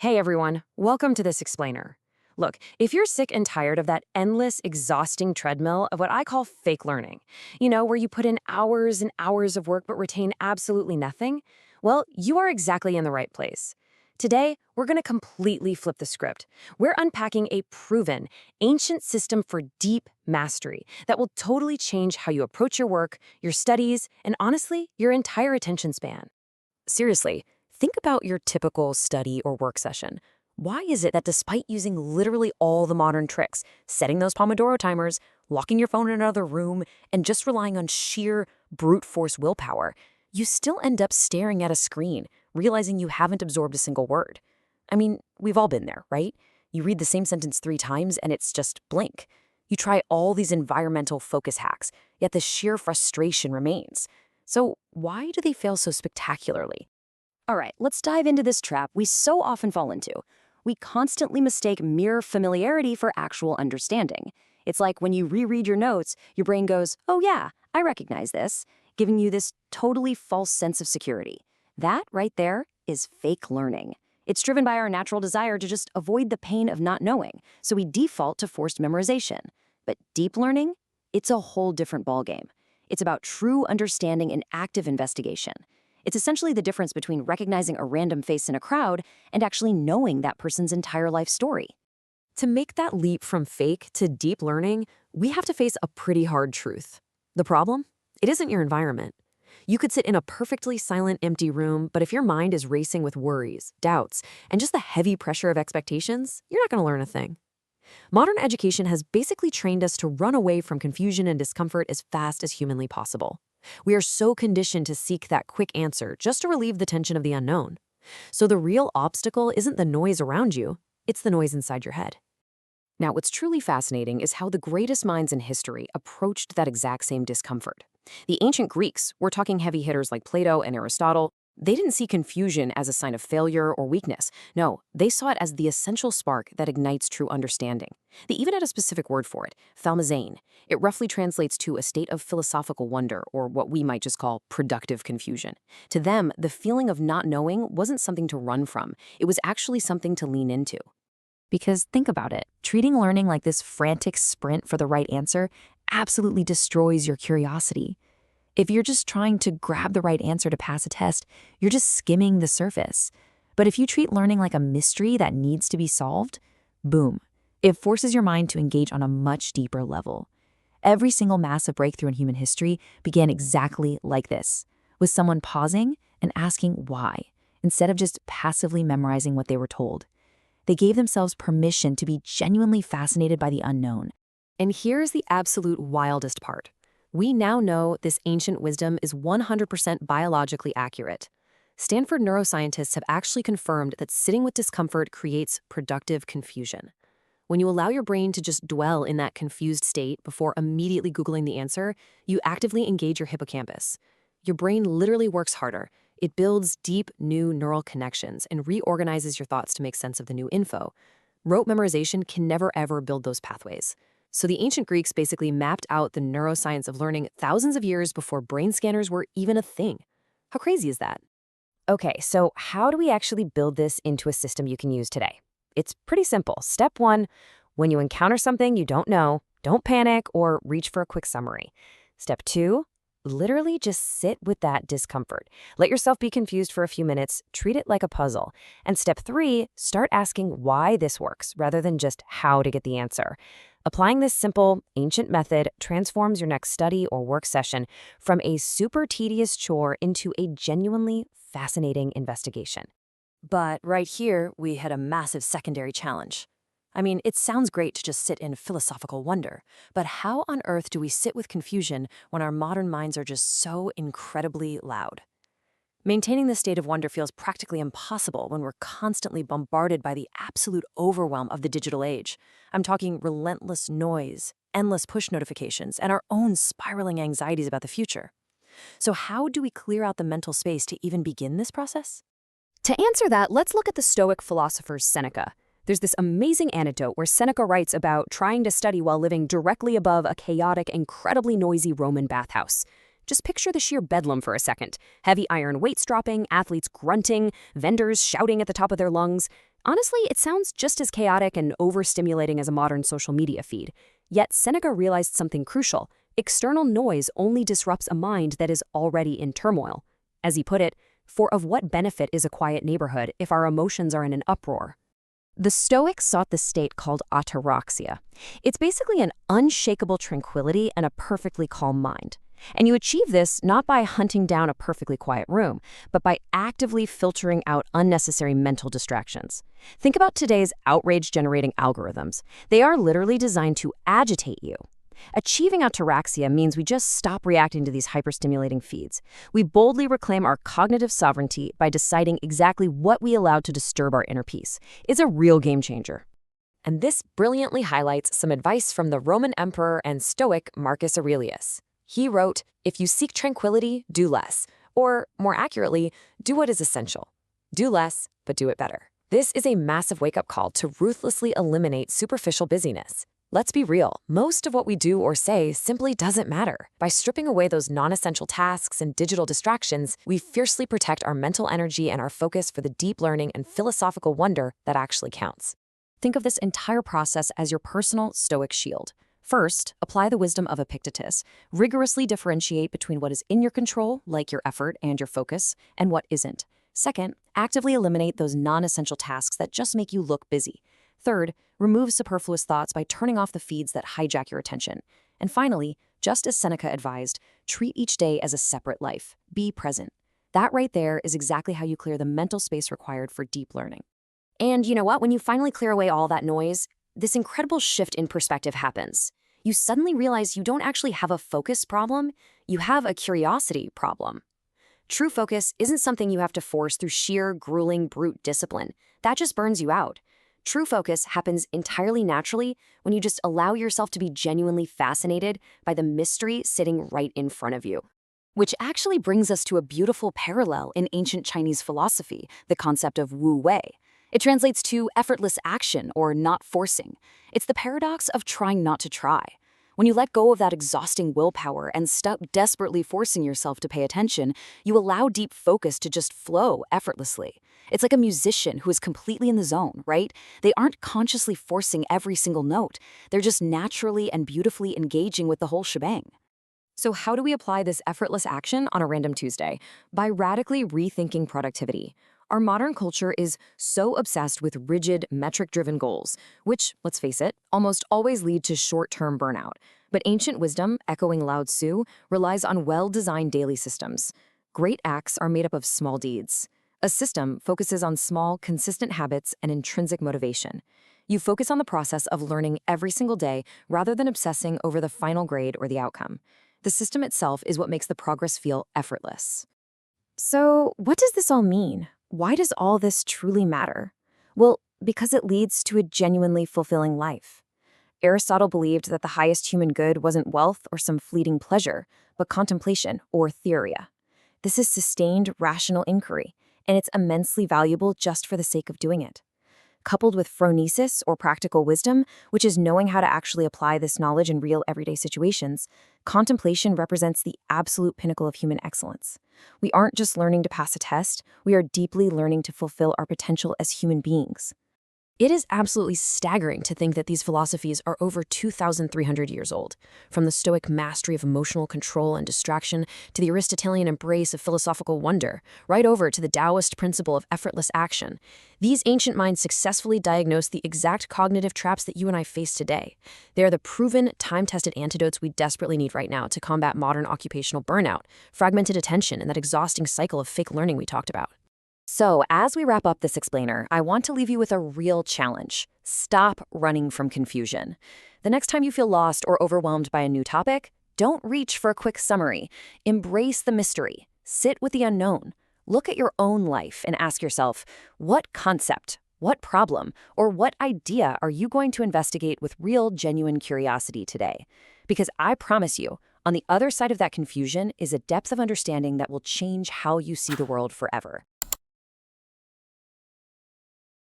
Hey everyone, welcome to this explainer. Look, if you're sick and tired of that endless, exhausting treadmill of what I call fake learning, where you put in hours and hours of work but retain absolutely nothing, well, you are exactly in the right place. Today, we're going to completely flip the script. We're unpacking a proven, ancient system for deep mastery that will totally change how you approach your work, your studies, and honestly, your entire attention span. Seriously, think about your typical study or work session. Why is it that despite using literally all the modern tricks, setting those Pomodoro timers, locking your phone in another room, and just relying on sheer brute force willpower, you still end up staring at a screen, realizing you haven't absorbed a single word? I mean, we've all been there, right? You read the same sentence 3 times and it's just blank. You try all these environmental focus hacks, yet the sheer frustration remains. So why do they fail so spectacularly? All right, let's dive into this trap we so often fall into. We constantly mistake mere familiarity for actual understanding. It's like when you reread your notes, your brain goes, oh yeah, I recognize this, giving you this totally false sense of security. That right there is fake learning. It's driven by our natural desire to just avoid the pain of not knowing, so we default to forced memorization. But deep learning? It's a whole different ballgame. It's about true understanding and active investigation. It's essentially the difference between recognizing a random face in a crowd and actually knowing that person's entire life story. To make that leap from fake to deep learning, we have to face a pretty hard truth. The problem? It isn't your environment. You could sit in a perfectly silent, empty room, but if your mind is racing with worries, doubts, and just the heavy pressure of expectations, you're not going to learn a thing. Modern education has basically trained us to run away from confusion and discomfort as fast as humanly possible. We are so conditioned to seek that quick answer just to relieve the tension of the unknown. So the real obstacle isn't the noise around you, it's the noise inside your head. Now, what's truly fascinating is how the greatest minds in history approached that exact same discomfort. The ancient Greeks, we're talking heavy hitters like Plato and Aristotle, they didn't see confusion as a sign of failure or weakness. No, they saw it as the essential spark that ignites true understanding. They even had a specific word for it, Thaumazein. It roughly translates to a state of philosophical wonder, or what we might just call productive confusion. To them, the feeling of not knowing wasn't something to run from. It was actually something to lean into. Because think about it, treating learning like this frantic sprint for the right answer absolutely destroys your curiosity. If you're just trying to grab the right answer to pass a test, you're just skimming the surface. But if you treat learning like a mystery that needs to be solved, boom, it forces your mind to engage on a much deeper level. Every single massive breakthrough in human history began exactly like this, with someone pausing and asking why, instead of just passively memorizing what they were told. They gave themselves permission to be genuinely fascinated by the unknown. And here's the absolute wildest part. We now know this ancient wisdom is 100% biologically accurate. Stanford neuroscientists have actually confirmed that sitting with discomfort creates productive confusion. When you allow your brain to just dwell in that confused state before immediately Googling the answer, you actively engage your hippocampus. Your brain literally works harder. It builds deep, new neural connections and reorganizes your thoughts to make sense of the new info. Rote memorization can never ever build those pathways. So the ancient Greeks basically mapped out the neuroscience of learning thousands of years before brain scanners were even a thing. How crazy is that? Okay, so how do we actually build this into a system you can use today? It's pretty simple. Step 1, when you encounter something you don't know, don't panic or reach for a quick summary. Step 2, literally just sit with that discomfort. Let yourself be confused for a few minutes, treat it like a puzzle. And step 3, start asking why this works rather than just how to get the answer. Applying this simple, ancient method transforms your next study or work session from a super tedious chore into a genuinely fascinating investigation. But right here, we hit a massive secondary challenge. I mean, it sounds great to just sit in philosophical wonder, but how on earth do we sit with confusion when our modern minds are just so incredibly loud? Maintaining this state of wonder feels practically impossible when we're constantly bombarded by the absolute overwhelm of the digital age. I'm talking relentless noise, endless push notifications, and our own spiraling anxieties about the future. So how do we clear out the mental space to even begin this process? To answer that, let's look at the Stoic philosopher Seneca. There's this amazing anecdote where Seneca writes about trying to study while living directly above a chaotic, incredibly noisy Roman bathhouse. Just picture the sheer bedlam for a second. Heavy iron weights dropping, athletes grunting, vendors shouting at the top of their lungs. Honestly, it sounds just as chaotic and overstimulating as a modern social media feed. Yet Seneca realized something crucial. External noise only disrupts a mind that is already in turmoil. As he put it, for of what benefit is a quiet neighborhood if our emotions are in an uproar? The Stoics sought the state called ataraxia. It's basically an unshakable tranquility and a perfectly calm mind. And you achieve this not by hunting down a perfectly quiet room, but by actively filtering out unnecessary mental distractions. Think about today's outrage-generating algorithms. They are literally designed to agitate you. Achieving ataraxia means we just stop reacting to these hyperstimulating feeds. We boldly reclaim our cognitive sovereignty by deciding exactly what we allow to disturb our inner peace. It's a real game changer. And this brilliantly highlights some advice from the Roman emperor and Stoic Marcus Aurelius. He wrote, "If you seek tranquility, do less. Or, more accurately, do what is essential. Do less, but do it better." This is a massive wake-up call to ruthlessly eliminate superficial busyness. Let's be real, most of what we do or say simply doesn't matter. By stripping away those non-essential tasks and digital distractions, we fiercely protect our mental energy and our focus for the deep learning and philosophical wonder that actually counts. Think of this entire process as your personal Stoic shield. First, apply the wisdom of Epictetus. Rigorously differentiate between what is in your control, like your effort and your focus, and what isn't. Second, actively eliminate those non-essential tasks that just make you look busy. Third, remove superfluous thoughts by turning off the feeds that hijack your attention. And finally, just as Seneca advised, treat each day as a separate life. Be present. That right there is exactly how you clear the mental space required for deep learning. And you know what? When you finally clear away all that noise, this incredible shift in perspective happens. You suddenly realize you don't actually have a focus problem, you have a curiosity problem. True focus isn't something you have to force through sheer, grueling, brute discipline. That just burns you out. True focus happens entirely naturally when you just allow yourself to be genuinely fascinated by the mystery sitting right in front of you. Which actually brings us to a beautiful parallel in ancient Chinese philosophy, the concept of Wu Wei. It translates to effortless action or not forcing. It's the paradox of trying not to try. When you let go of that exhausting willpower and stop desperately forcing yourself to pay attention, you allow deep focus to just flow effortlessly. It's like a musician who is completely in the zone, right? They aren't consciously forcing every single note. They're just naturally and beautifully engaging with the whole shebang. So how do we apply this effortless action on a random Tuesday? By radically rethinking productivity. Our modern culture is so obsessed with rigid, metric-driven goals, which, let's face it, almost always lead to short-term burnout. But ancient wisdom, echoing Lao Tzu, relies on well-designed daily systems. Great acts are made up of small deeds. A system focuses on small, consistent habits and intrinsic motivation. You focus on the process of learning every single day rather than obsessing over the final grade or the outcome. The system itself is what makes the progress feel effortless. So, what does this all mean? Why does all this truly matter? Well, because it leads to a genuinely fulfilling life. Aristotle believed that the highest human good wasn't wealth or some fleeting pleasure, but contemplation or theoria. This is sustained, rational inquiry, and it's immensely valuable just for the sake of doing it. Coupled with phronesis, or practical wisdom, which is knowing how to actually apply this knowledge in real everyday situations, contemplation represents the absolute pinnacle of human excellence. We aren't just learning to pass a test, we are deeply learning to fulfill our potential as human beings. It is absolutely staggering to think that these philosophies are over 2,300 years old. From the Stoic mastery of emotional control and distraction to the Aristotelian embrace of philosophical wonder, right over to the Taoist principle of effortless action. These ancient minds successfully diagnosed the exact cognitive traps that you and I face today. They are the proven, time-tested antidotes we desperately need right now to combat modern occupational burnout, fragmented attention, and that exhausting cycle of fake learning we talked about. So, as we wrap up this explainer, I want to leave you with a real challenge. Stop running from confusion. The next time you feel lost or overwhelmed by a new topic, don't reach for a quick summary. Embrace the mystery. Sit with the unknown. Look at your own life and ask yourself, what concept, what problem, or what idea are you going to investigate with real, genuine curiosity today? Because I promise you, on the other side of that confusion is a depth of understanding that will change how you see the world forever.